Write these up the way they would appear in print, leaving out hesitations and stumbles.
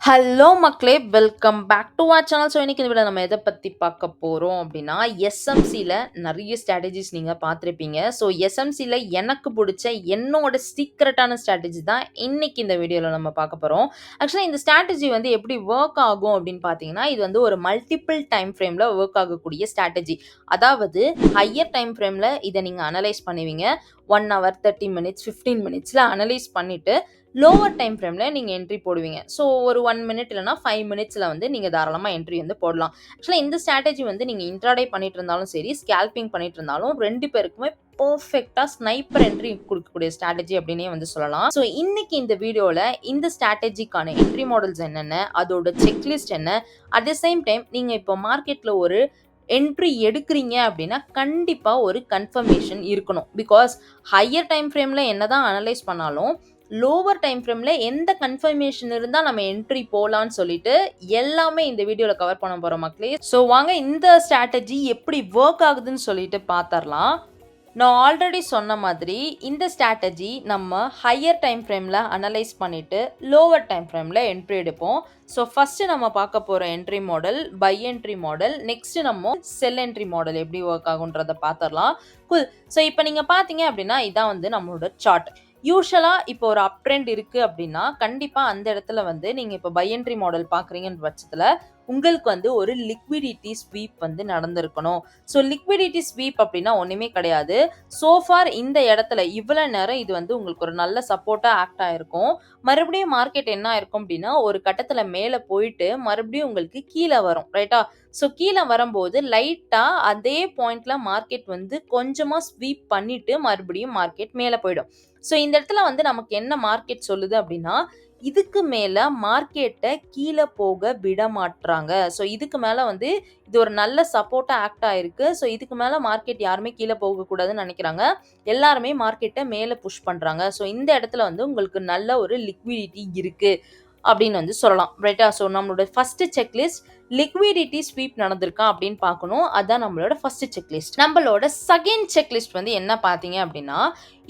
Hello மக்களே! Welcome back to our channel. So, இன்னைக்கு இந்த வீடியோல நம்ம எத பத்தி பார்க்க போறோம் அப்டின்னா, எஸ்எம்சில நெறைய ஸ்ட்ராட்டஜிஸ் நீங்க பார்த்திருப்பீங்க. ஸோ, எஸ்எம்சில எனக்கு புடிச்ச என்னோட சீக்ரெட்டான ஸ்ட்ராட்டஜி தான் இன்னைக்கு இந்த வீடியோல நம்ம பார்க்க போறோம். ஆக்சுவலா இந்த ஸ்ட்ராட்டஜி வந்து எப்படி வொர்க் ஆகும் அப்டின்னு பார்த்தீங்கன்னா, இது வந்து ஒரு மல்டிபிள் டைம் ஃப்ரேம்ல வொர்க் ஆகக்கூடிய ஸ்ட்ராட்டஜி. அதாவது ஹையர் டைம் ஃப்ரேம்ல இத நீங்க அனலைஸ் பண்ணுவீங்க. 1 ஹவர், 30 மினிட்ஸ், 15 மினிட்ஸ்ல அனலைஸ் பண்ணிட்டு லோவர் டைம் ஃப்ரேம்ல நீங்க என்ட்ரி போடுவீங்க. ஸோ ஒரு 1 மினிட் இல்லன்னா 5 மினிட்ஸ்ல வந்து நீங்க தாராளமா என்ட்ரி வந்து போடலாம். ஆக்சுவலா இந்த ஸ்ட்ராட்டஜி வந்து நீங்க இன்ட்ராடே பண்ணிட்டு இருந்தாலும் சரி, ஸ்கேல்பிங் பண்ணிட்டு இருந்தாலும் 2 பேருக்குமே பெர்ஃபெக்ட்டா ஸ்னைப்பர் என்ட்ரி குடுக்கக்கூடிய ஸ்ட்ராட்டஜி அப்டின்னே வந்து சொல்லலாம். ஸோ இன்னைக்கு இந்த வீடியோல இந்த ஸ்ட்ராட்டஜிக்கான என்ட்ரி மாடல்ஸ் என்னென்ன, அதோட செக்லிஸ்ட் என்ன, அட் த சேம் டைம் நீங்க இப்போ மார்க்கெட்ல ஒரு என்ட்ரி எடுக்கிறீங்க அப்டின்னா, கண்டிப்பா ஒரு கன்ஃபர்மேஷன் இருக்கணும். பிகாஸ் ஹையர் டைம் ஃப்ரேம்ல என்னதான் அனலைஸ் பண்ணாலும் லோவர் டைம் ஃப்ரேம்ல எந்த கன்ஃபர்மேஷன் இருந்தா நம்ம என்ட்ரி போலான்னு சொல்லிட்டு எல்லாமே இந்த வீடியோல கவர் பண்ண போறோம் மக்களே. ஸோ வாங்க இந்த ஸ்ட்ராட்டஜி எப்படி வொர்க் ஆகுதுன்னு சொல்லிட்டு பார்த்தரலாம். நான் ஆல்ரெடி சொன்ன மாதிரி இந்த ஸ்ட்ராட்டஜி நம்ம ஹையர் டைம் ஃப்ரேம்ல அனலைஸ் பண்ணிட்டு லோவர் டைம் ஃப்ரேம்ல என்ட்ரி எடுப்போம். ஸோ ஃபர்ஸ்ட் நம்ம பார்க்க போற entry model by entry model. Next நம்ம செல் என்ட்ரி மாடல் எப்படி ஒர்க் ஆகுன்றத பார்த்தரலாம். குல். ஸோ இப்போ நீங்க பார்த்தீங்க அப்படின்னா இதான் வந்து நம்மளோட சார்ட். யூஷுவலா இப்போ ஒரு அப் ட்ரெண்ட் இருக்கு அப்படின்னா, கண்டிப்பா அந்த இடத்துல வந்து நீங்க இப்போ பை என்ட்ரி மாடல் பார்க்குறீங்கன்ற பட்சத்துல, உங்களுக்கு வந்து ஒரு லிக்விடிட்டி ஸ்வீப் வந்து நடந்திருக்கணும். ஸோ லிக்விடிட்டி ஸ்வீப் அப்படின்னா ஒண்ணுமே கிடையாது. சோ ஃபார் இந்த இடத்துல இவ்வளோ நேரம் இது வந்து உங்களுக்கு ஒரு நல்ல சப்போர்ட்டா ஆக்ட் ஆயிருக்கும். மறுபடியும் மார்க்கெட் என்ன ஆயிருக்கும் அப்படின்னா, ஒரு கட்டத்துல மேல போயிட்டு மறுபடியும் உங்களுக்கு கீழ வரும். ரைட்டா? ஸோ கீழ வரும்போது லைட்டா அதே பாயிண்ட்ல மார்க்கெட் வந்து கொஞ்சமா ஸ்வீப் பண்ணிட்டு மறுபடியும் மார்க்கெட் மேல போயிடும். ஸோ இந்த இடத்துல வந்து நமக்கு என்ன மார்க்கெட் சொல்லுது அப்படின்னா, இதுக்கு மேல மார்க்கெட்ட கீழ போக விட மாட்றாங்க. ஸோ இதுக்கு மேல வந்து இது ஒரு நல்ல சப்போர்ட்டா ஆக்ட் ஆயிருக்கு. ஸோ இதுக்கு மேல மார்க்கெட் யாருமே கீழ போகக்கூடாதுன்னு நெனைக்கிறாங்க. எல்லாருமே மார்க்கெட்ட மேல புஷ் பண்றாங்க. ஸோ இந்த இடத்துல வந்து உங்களுக்கு நல்ல ஒரு லிக்விடிட்டி இருக்கு. அப்படின்னு வந்து சொல்லலாம். ரைட்டா? ஸோ நம்மளோட ஃபர்ஸ்ட் செக்லிஸ்ட் லிக்விடிட்டி ஸ்வீப் நடந்திருக்கா அப்படின்னு பார்க்கணும். அதான் நம்மளோட ஃபர்ஸ்ட் செக்லிஸ்ட். நம்மளோட செகண்ட் செக்லிஸ்ட் வந்து என்ன பார்த்தீங்க அப்படின்னா,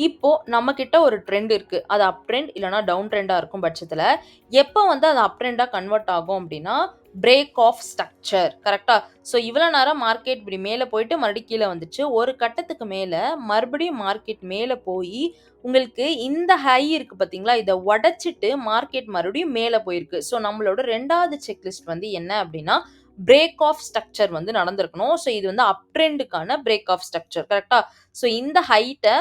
இப்போ நம்மகிட்ட ஒரு ட்ரெண்ட் இருக்கு. அது அப் ட்ரெண்ட் இல்லன்னா டவுன் ட்ரெண்டா இருக்கும் பட்சத்துல, எப்போ வந்து அது அப் ட்ரெண்டா கன்வெர்ட் ஆகும் அப்படின்னா, பிரேக் ஆஃப் ஸ்ட்ரக்சர். கரெக்ட்டா? ஸோ இவ்வளோ நேரம் மார்க்கெட் இப்படி மேல போயிட்டு மறுபடியும் கீழ வந்துச்சு. ஒரு கட்டத்துக்கு மேல மறுபடியும் மார்க்கெட் மேல போயி உங்களுக்கு இந்த ஹை இருக்கு பார்த்தீங்களா? இத உடைச்சிட்டு மார்க்கெட் மறுபடியும் மேல போயிருக்கு. ஸோ நம்மளோட 2வது செக்லிஸ்ட் வந்து என்ன அப்டின்னா, பிரேக் ஆஃப் ஸ்ட்ரக்சர் வந்து நடந்திருக்கணும். ஸோ இது வந்து அப் ட்ரெண்டுக்கான பிரேக் ஆஃப் ஸ்ட்ரக்சர். கரெக்ட்டா? ஸோ இந்த ஹைட்ட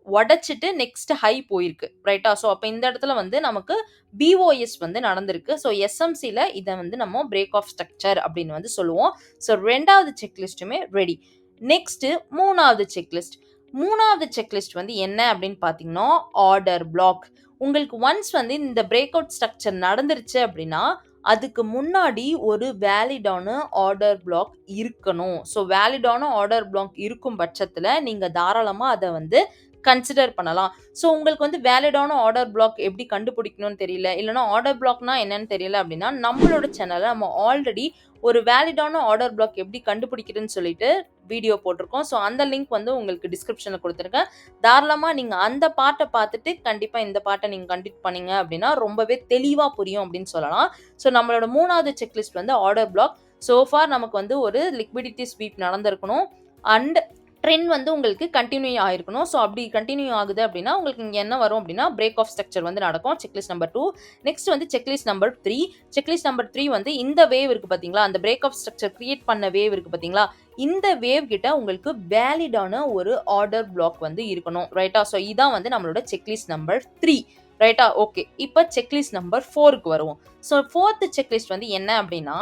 உடைச்சிட்டு நெக்ஸ்ட் ஹை போயிருக்கு. ரைட்டா? ஸோ அப்ப இந்த இடத்துல வந்து நமக்கு பிஓஎஸ் வந்து நடந்திருக்கு. ஸோ எஸ்எம்சில இத வந்து நம்ம பிரேக் ஆஃப் ஸ்ட்ரக்சர் அப்டின்னு வந்து சொல்லுவோம். ஸோ 2வது செக்லிஸ்ட்டுமே ரெடி. நெக்ஸ்ட் 3வது செக்லிஸ்ட். 3வது செக்லிஸ்ட் வந்து என்ன அப்படின்னு பார்த்தீங்கன்னா, ஆர்டர் பிளாக். உங்களுக்கு ஒன்ஸ் வந்து இந்த பிரேக் அவுட் ஸ்ட்ரக்சர் நடந்துருச்சு அப்படின்னா, அதுக்கு முன்னாடி ஒரு வேலிடான ஆர்டர் பிளாக் இருக்கணும். ஸோ வேலிடான ஆர்டர் பிளாக் இருக்கும் பட்சத்தில, நீங்க தாராளமா அத வந்து கன்சிடர் பண்ணலாம். ஸோ உங்களுக்கு வந்து வேலிடான ஆர்டர் பிளாக் எப்படி கண்டுபிடிக்கணும்னு தெரியல, இல்லன்னா ஆர்டர் பிளாக்னா என்னன்னு தெரியல அப்படின்னா, நம்மளோட சேனல்ல நம்ம ஆல்ரெடி ஒரு வேலிடான ஆர்டர் பிளாக் எப்படி கண்டுபிடிக்கிறதுன்னு சொல்லிட்டு வீடியோ போட்டிருக்கோம். ஸோ அந்த லிங்க் வந்து உங்களுக்கு டிஸ்கிரிப்ஷன்ல குடுத்துருக்கேன். தாராளமா நீங்க அந்த பார்ட்ட பார்த்துட்டு, கண்டிப்பா இந்த பார்ட்ட நீங்க கன்டினியூ பண்ணீங்க அப்படின்னா, ரொம்பவே தெளிவா புரியும் அப்படின்னு சொல்லலாம். ஸோ நம்மளோட 3வது செக்லிஸ்ட் வந்து ஆர்டர் பிளாக். சோ ஃபார் நமக்கு வந்து ஒரு லிக்விடிட்டி ஸ்வீப் நடந்திருக்கணும். அண்ட் ட்ரெண்ட் வந்து உங்களுக்கு கன்டின்யூ ஆயிருக்கணும். ஸோ அப்படி கன்டின்யூ ஆகுது அப்படின்னா, உங்களுக்கு இங்க என்ன வரும் அப்படின்னா, பிரேக் ஆஃப் ஸ்ட்ரக்சர் வந்து நடக்கும். Checklist number 2. நெக்ஸ்ட் வந்து செக்லிஸ்ட் நம்பர் 3. செக்லிஸ்ட் நம்பர் 3 வந்து இந்த வேவ் இருக்கு பார்த்தீங்களா? அந்த பிரேக் ஆஃப் ஸ்ட்ரக்சர் கிரியேட் பண்ண வேவ் இருக்கு பார்த்தீங்களா? இந்த வேவ் கிட்ட உங்களுக்கு வேலிடான ஒரு ஆர்டர் பிளாக் வந்து இருக்கணும். ரைட்டா? ஸோ இதான் வந்து நம்மளோட செக்லிஸ்ட் நம்பர் 3. ரைட்டா? ஓகே. இப்ப செக்லிஸ்ட் நம்பர் 4க்கு வருவோம். ஸோ 4த் செக்லிஸ்ட் வந்து என்ன அப்படின்னா,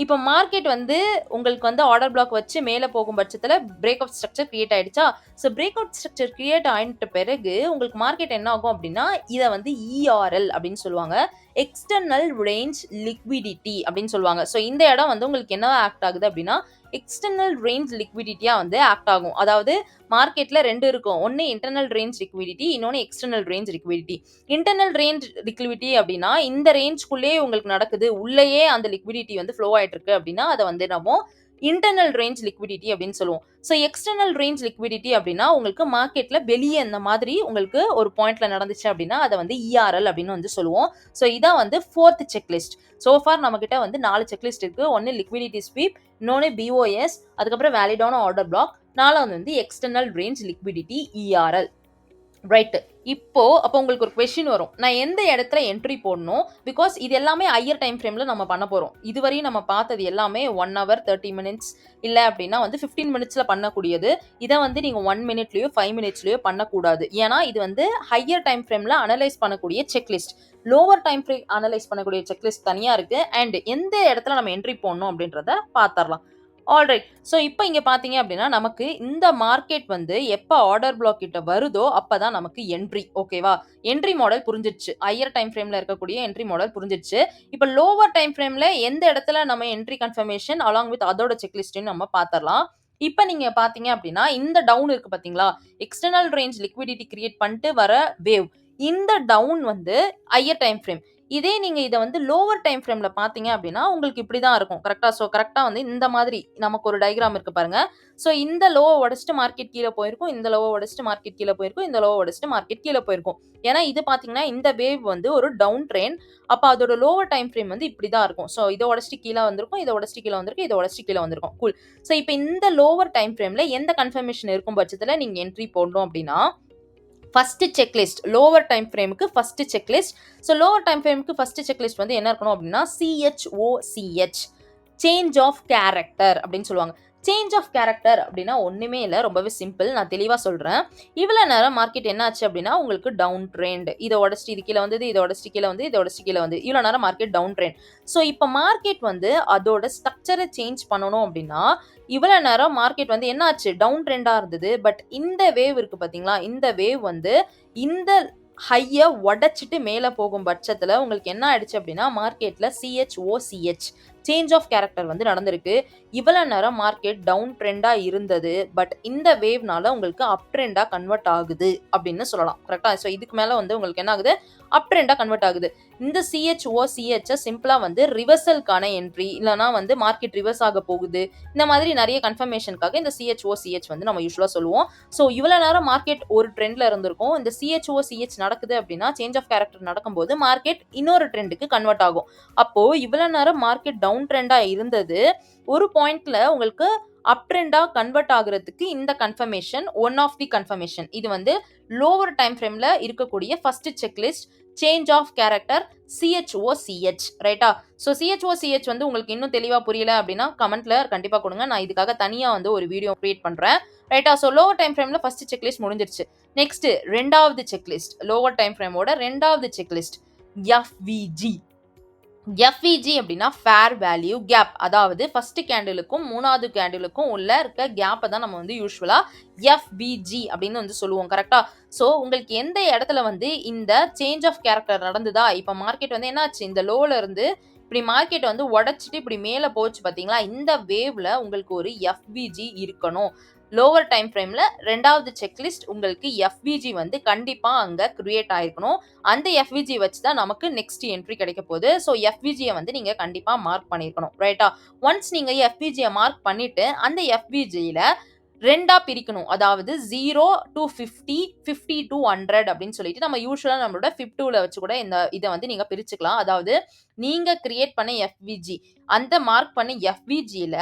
இப்ப மார்க்கெட் வந்து உங்களுக்கு வந்து ஆர்டர் பிளாக் வச்சு மேல போகும் பட்சத்துல பிரேக் அவுட் ஸ்ட்ரக்சர் கிரியேட் ஆயிடுச்சா? So break out structure create ஆயிட்ட பிறகு உங்களுக்கு மார்க்கெட் என்ன ஆகும் அப்படின்னா, இத வந்து இஆர்எல் அப்படின்னு சொல்லுவாங்க. எக்ஸ்டர்னல் ரேஞ்ச் லிக்விடிட்டி அப்படின்னு சொல்லுவாங்க. ஸோ இந்த இடம் வந்து உங்களுக்கு என்னவா ஆக்ட் ஆகுது அப்படின்னா, எக்ஸ்டர்னல் ரேஞ்ச் லிக்விடிட்டியா வந்து ஆக்ட் ஆகும். அதாவது மார்க்கெட்ல 2 இருக்கும். ஒண்ணு இன்டர்னல் ரேஞ்ச் லிக்விடிட்டி, இன்னொன்னு external range liquidity. Internal range liquidity அப்படின்னா, இந்த ரேஞ்ச்குள்ளேயே உங்களுக்கு நடக்குது. உள்ளேயே அந்த லிக்விடிட்டி வந்து ஃப்ளோ ஆயிட்டு இருக்கு அப்படின்னா, அத வந்து நம்ம இன்டர்னல் ரேஞ்ச் லிக்விடிட்டி அப்படின்னு சொல்லுவோம். ஸோ எக்ஸ்டர்னல் ரேஞ்ச் லிக்விடிட்டி அப்படின்னா உங்களுக்கு மார்க்கெட்ல வெளியே இந்த மாதிரி உங்களுக்கு ஒரு பாயிண்ட்ல நடந்துச்சு அப்படின்னா அதை வந்து இஆர்எல் அப்படின்னு வந்து சொல்லுவோம். ஸோ இதான் வந்து ஃபோர்த் செக்லிஸ்ட். சோஃபார் நம்ம கிட்ட வந்து 4 செக்லிஸ்ட் இருக்கு. ஒன்னு லிக்விடிட்டி ஸ்வீப், இன்னொன்னு பிஓஎஸ், அதுக்கப்புறம் வேலிடான ஆர்டர் பிளாக், நாலாவது வந்து external range liquidity ERL. Right. அப்போ உங்களுக்கு ஒரு கொஸ்டின் வரும், நான் எந்த இடத்துல என்ட்ரி போடணும்? பிகாஸ் இது எல்லாமே ஹையர் டைம் ஃப்ரேம்ல நம்ம பண்ண போறோம். இதுவரையும் நம்ம பார்த்தது எல்லாமே 1 hour 30 minutes இல்ல அப்படின்னா வந்து 15 minutesல பண்ணக்கூடியது. இதை வந்து நீங்க 1 minuteலயோ 5 minutesலயோ பண்ணக்கூடாது. ஏன்னா இது வந்து ஹையர் டைம் ஃப்ரேம்ல அனலைஸ் பண்ணக்கூடிய checklist. Lower time frame analyse பண்ணக்கூடிய செக்லிஸ்ட் தனியா இருக்கு. அண்ட் எந்த இடத்துல நம்ம என்ட்ரி போடணும் அப்படின்றத பார்த்தரலாம். ஆல்ரைட். ஸோ இப்போ இங்கே பார்த்தீங்க அப்படின்னா நமக்கு இந்த மார்க்கெட் வந்து எப்போ ஆர்டர் பிளாக் கிட்ட வருதோ அப்பதான் நமக்கு என்ட்ரி. ஓகேவா? என்ட்ரி மாடல் புரிஞ்சிடுச்சு. ஹையர் டைம் ஃப்ரேம்ல இருக்கக்கூடிய என்ட்ரி மாடல் புரிஞ்சிடுச்சு. இப்போ லோவர் டைம் ஃப்ரேம்ல எந்த இடத்துல நம்ம என்ட்ரி கன்ஃபர்மேஷன் அலாங் வித் அதோட செக்லிஸ்ட்னு நம்ம பார்த்தரலாம். இப்போ நீங்க பார்த்தீங்க அப்படின்னா இந்த டவுன் இருக்கு பார்த்தீங்களா, எக்ஸ்டர்னல் ரேஞ்ச் லிக்விடிட்டி கிரியேட் பண்ணிட்டு வர வேவ். இந்த டவுன் வந்து ஹையர் டைம் ஃப்ரேம். இதே நீங்க இதை வந்து லோவர் டைம் ஃப்ரேம்ல பார்த்தீங்க அப்படின்னா உங்களுக்கு இப்படி தான் இருக்கும். கரெக்டா? ஸோ கரெக்டா வந்து இந்த மாதிரி நமக்கு ஒரு டயக்ராம் இருக்கு பாருங்க. ஸோ இந்த லோவை உடைச்சிட்டு மார்க்கெட் கீழே போயிருக்கும், இந்த லோவை உடைச்சிட்டு மார்க்கெட் கீழே போயிருக்கும், இந்த லோவை உடைச்சிட்டு மார்க்கெட் கீழே போயிருக்கும். ஏன்னா இது பார்த்தீங்கன்னா இந்த வேவ் வந்து ஒரு டவுன் ட்ரெண்ட். அப்போ அதோட லோவர் டைம் ஃப்ரேம் வந்து இப்படி தான் இருக்கும். ஸோ இதை உடைச்சிட்டு கீழே வந்திருக்கும், இதை உடைச்சிட்டு கீழே வந்திருக்கும், இதை உடைச்சிட்டு கீழே வந்திருக்கும். கூல். ஸோ இப்போ இந்த லோவர் டைம் ஃப்ரேம்ல எந்த கன்ஃபர்மேஷன் இருக்கும் பட்சத்தில் நீங்க என்ட்ரி போடணும் அப்படின்னா ஃபர்ஸ்ட் செக்லிஸ்ட், லோவர் டைம் ஃப்ரேமுக்கு first checklist. So lower time ஃப்ரேமுக்கு ஃபர்ஸ்ட் செக்லிஸ்ட் வந்து என்ன இருக்கணும் அப்படின்னா CHOCH, சேஞ்ச் ஆஃப் கேரக்டர் அப்படின்னு சொல்லுவாங்க. சேஞ்ச் ஆஃப் கேரக்டர் அப்படின்னா ஒன்றுமே இல்லை, ரொம்பவே சிம்பிள். நான் தெளிவாக சொல்கிறேன். இவ்வளோ நேரம் மார்க்கெட் என்ன ஆச்சு அப்படின்னா உங்களுக்கு டவுன் ட்ரெண்ட், இதை உடச்சிட்டு இது கீழே வந்தது, இதை உடச்சிட்டு கீழே வந்து, இதை உடச்சிட்டு கீழே வந்து, இவ்வளோ நேரம் மார்க்கெட் டவுன் ட்ரெண்ட். ஸோ இப்போ மார்க்கெட் வந்து அதோட ஸ்ட்ரக்சரை சேஞ்ச் பண்ணணும் அப்படின்னா இவ்வளோ நேரம் மார்க்கெட் வந்து என்ன ஆச்சு, டவுன் ட்ரெண்டாக இருந்தது. பட் இந்த வேவ் இருக்குது பார்த்தீங்களா, இந்த வேவ் வந்து இந்த ஹையை உடைச்சிட்டு மேலே போகும் பட்சத்தில் உங்களுக்கு என்ன ஆயிடுச்சு அப்படின்னா மார்க்கெட்டில் CHOCH, சேஞ்ச் ஆஃப் கேரக்டர் வந்து நடந்திருக்கு. இவ்வளோ நேரம் மார்க்கெட் டவுன் ட்ரெண்டாக இருந்தது. பட் இந்த வேவ்னால உங்களுக்கு அப் ட்ரெண்டாக கன்வெர்ட் ஆகுது அப்படின்னு சொல்லலாம். கரெக்டாக? ஸோ இதுக்கு மேலே வந்து உங்களுக்கு என்ன ஆகுது, அப் ட்ரெண்டாக கன்வெர்ட் ஆகுது. இந்த CHOCH சிம்பிளாக வந்து ரிவர்சலுக்கான என்ட்ரி, இல்லைனா வந்து மார்க்கெட் ரிவர்ஸ் ஆக போகுது, இந்த மாதிரி நிறைய கன்ஃபர்மேஷனுக்காக இந்த CHOCH வந்து நம்ம யூஸ்வலாக சொல்லுவோம். ஸோ இவ்வளோ நேரம் மார்க்கெட் ஒரு ட்ரெண்டில் இருந்திருக்கும். இந்த CHOCH நடக்குது அப்படின்னா சேஞ்ச் ஆஃப் கேரக்டர் நடக்கும்போது மார்க்கெட் இன்னொரு ட்ரெண்டுக்கு கன்வெர்ட் ஆகும். அப்போது இவ்வளோ நேரம் மார்க்கெட் டவுன் ட்ரெண்டாக இருந்தது, ஒரு பாயிண்ட்ல உங்களுக்கு அப் ட்ரெண்டா கன்வெர்ட் ஆகுறதுக்கு இந்த confirmation one of the confirmation. இது வந்து லோவர் டைம் ஃப்ரேம்ல இருக்கக்கூடிய first checklist, change of character CHOCH. ரைட்டா? ஸோ CHOCH வந்து உங்களுக்கு இன்னும் தெளிவாக புரியல அப்படின்னா கமெண்ட்ல கண்டிப்பாக கொடுங்க. நான் இதுக்காக தனியாக வந்து ஒரு வீடியோ கிரியேட் பண்ணுறேன். ரைட்டா? ஸோ லோவர் டைம் ஃப்ரேம்ல ஃபர்ஸ்ட் செக்லிஸ்ட் முடிஞ்சிருச்சு. நெக்ஸ்ட் ரெண்டாவது செக்லிஸ்ட், லோவர் டைம் ஃப்ரேமோட ரெண்டாவது செக்லிஸ்ட் FVG. FVG அப்படின்னா ஃபேர் வேல்யூ கேப். அதாவது ஃபர்ஸ்ட் கேண்டிலுக்கும் மூணாவது கேண்டிலுக்கும் உள்ள இருக்க கேப்பை தான் நம்ம வந்து யூஸ்வலா FVG அப்படின்னு வந்து சொல்லுவோம். கரெக்டா? ஸோ உங்களுக்கு எந்த இடத்துல வந்து இந்த சேஞ்ச் ஆஃப் கேரக்டர் நடந்ததா, இப்போ மார்க்கெட் வந்து என்ன ஆச்சு, இந்த லோல இருந்து இப்படி மார்க்கெட் வந்து உடைச்சிட்டு இப்படி மேலே போச்சு பார்த்தீங்களா, இந்த வேவ்ல உங்களுக்கு ஒரு FVG இருக்கணும். லோவர் டைம் ஃப்ரேம்ல ரெண்டாவது செக்லிஸ்ட் உங்களுக்கு FVG வந்து கண்டிப்பா அங்க கிரியேட் ஆயிருக்கணும். அந்த FVG வச்சு தான் நமக்கு நெக்ஸ்ட் என்ட்ரி கிடைக்க போகுது. ஸோ FVG வந்து நீங்க கண்டிப்பா மார்க் பண்ணிருக்கணும். ரைட்டா? ஒன்ஸ் நீங்க FVG மார்க் பண்ணிட்டு அந்த FVGல ரெண்டா பிரிக்கணும். அதாவது 0 to 50, 50 to 100 அப்படின்னு சொல்லிட்டு நம்ம யூஸ்வலா நம்மளோட FIB2ல வச்சு கூட இந்த இதை வந்து நீங்க பிரிச்சுக்கலாம். அதாவது நீங்க கிரியேட் பண்ண FVG, அந்த மார்க் பண்ண FVGல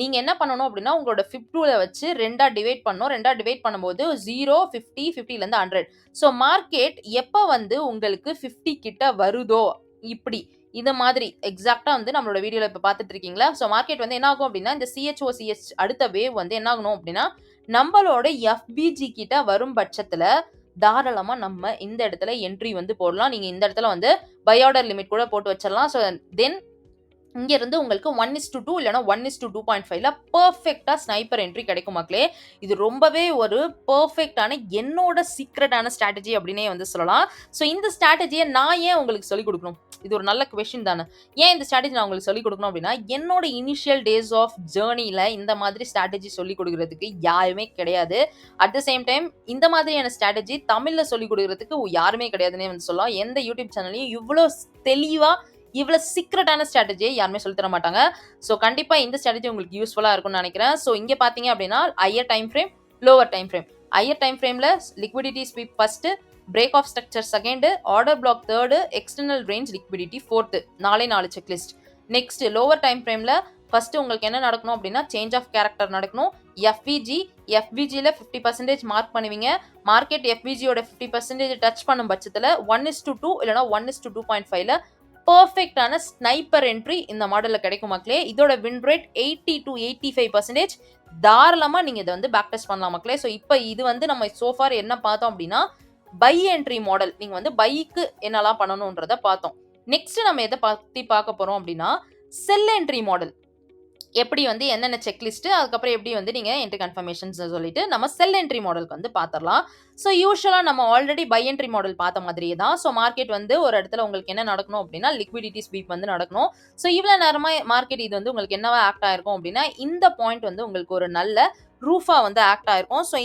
நீங்க என்ன பண்ணணும் அப்படின்னா உங்களோட FIB2ல வச்சு ரெண்டா டிவைட் பண்ணணும். ரெண்டா டிவைட் பண்ணும்போது 0, 50, 50லேருந்து 100. ஸோ மார்க்கெட் எப்போ வந்து உங்களுக்கு 50 கிட்ட வருதோ, இப்படி இந்த மாதிரி எக்ஸாக்டா வந்து நம்மளோட வீடியோல இப்போ பார்த்துட்டு இருக்கீங்களா. ஸோ மார்க்கெட் வந்து என்ன ஆகும் அப்படின்னா இந்த CHOCH அடுத்த வேவ் வந்து என்ன ஆகணும் அப்படின்னா நம்மளோட FVG கிட்ட வரும் பட்சத்துல தாராளமா நம்ம இந்த இடத்துல என்ட்ரி வந்து போடலாம். நீங்க இந்த இடத்துல வந்து பை ஆர்டர் லிமிட் கூட போட்டு வச்சிடலாம். ஸோ தென் இங்க இருந்து உங்களுக்கு 1:2 இல்லைனா 1:2.5ல பர்ஃபெக்டா ஸ்னைப்பர் என்ட்ரி கிடைக்கும் மக்களே. இது ரொம்பவே ஒரு பர்ஃபெக்டான என்னோட சீக்ரெட்டான ஸ்ட்ராட்டஜி அப்படின்னே வந்து சொல்லலாம். ஸோ இந்த ஸ்ட்ராட்டஜியை நான் ஏன் உங்களுக்கு சொல்லிக் கொடுக்கணும், இது ஒரு நல்ல கொஸ்டின் தானே. ஏன் இந்த ஸ்ட்ராட்டஜி நான் உங்களுக்கு சொல்லிக் கொடுக்கணும் அப்படின்னா என்னோட இனிஷியல் டேஸ் ஆஃப் ஜேர்னியில் இந்த மாதிரி ஸ்ட்ராட்டஜி சொல்லிக் கொடுக்கறதுக்கு யாருமே கிடையாது. அட் த சேம் டைம் இந்த மாதிரியான ஸ்ட்ராட்டஜி தமிழில் சொல்லிக் கொடுக்கறதுக்கு யாருமே கிடையாதுன்னே வந்து சொல்லலாம். எந்த யூடியூப் சேனல்லையும் இவ்வளோ தெளிவாக இவ்வளோ சீக்ரெட்டான ஸ்ட்ராட்டஜியை யாருமே சொல்லி தர மாட்டாங்க. ஸோ கண்டிப்பாக இந்த ஸ்ட்ராட்டஜி உங்களுக்கு யூஸ்ஃபுல்லாக இருக்கும்னு நினைக்கிறேன். ஸோ இங்கே பார்த்தீங்க அப்படின்னா higher time frame, lower time frame. Higher time ஃப்ரேமில் liquidity sweep first, break of structure second, order block third, external range liquidity fourth. 4 checklist. Next lower time ஃப்ரேமில் ஃபர்ஸ்ட் உங்களுக்கு என்ன நடக்கணும் அப்படின்னா சேஞ்ச் ஆஃப் கேரக்டர் நடக்கணும். எஃபிஜியில் 50% மார்க் பண்ணுவீங்க. Market எஃபிஜியோட 50% டச் பண்ணும் பட்சத்தில் 1:2 இல்லைனா 1:2.5ல பர்ஃபெக்டான ஸ்னைப்பர் என்ட்ரி இந்த மாடலில் கிடைக்கும் மக்களே. இதோட வின் ரேட் 80 to 85%. தாராளமாக நீங்கள் இதை வந்து பேக் டெஸ்ட் பண்ணலாம் மக்களே. ஸோ இப்போ இது வந்து நம்ம சோஃபார் என்ன பார்த்தோம் அப்படின்னா பை என்ட்ரி மாடல். நீங்கள் வந்து பைக்கு என்னெல்லாம் பண்ணணுன்றதை பார்த்தோம். நெக்ஸ்ட் நம்ம எதை பற்றி பார்க்க போகிறோம் அப்படின்னா செல் என்ட்ரி மாடல். எப்படி வந்து என்னென்ன செக்லிஸ்ட், அதுக்கப்புறம் எப்படி வந்து நீங்கள் என்ட்ரி கன்ஃபர்மேஷன்ஸ் சொல்லிட்டு நம்ம செல் என்ட்ரி மாடலுக்கு வந்து பார்த்துடலாம். ஸோ யூஸ்வலாக நம்ம ஆல்ரெடி பை என்ட்ரி மாடல் பார்த்த மாதிரியே தான். ஸோ மார்க்கெட் வந்து ஒரு இடத்துல உங்களுக்கு என்ன நடக்கணும் அப்படின்னா லிக்விடிட்டி ஸ்வீப் வந்து நடக்கணும். ஸோ இவ்வளோ நேரமாக மார்க்கெட் இது வந்து உங்களுக்கு என்னவா ஆக்ட் ஆயிருக்கும் அப்படின்னா இந்த பாயிண்ட் வந்து உங்களுக்கு ஒரு நல்ல ரூஃபா வந்து ஆக்ட் ஆயிருக்கும். ஸோ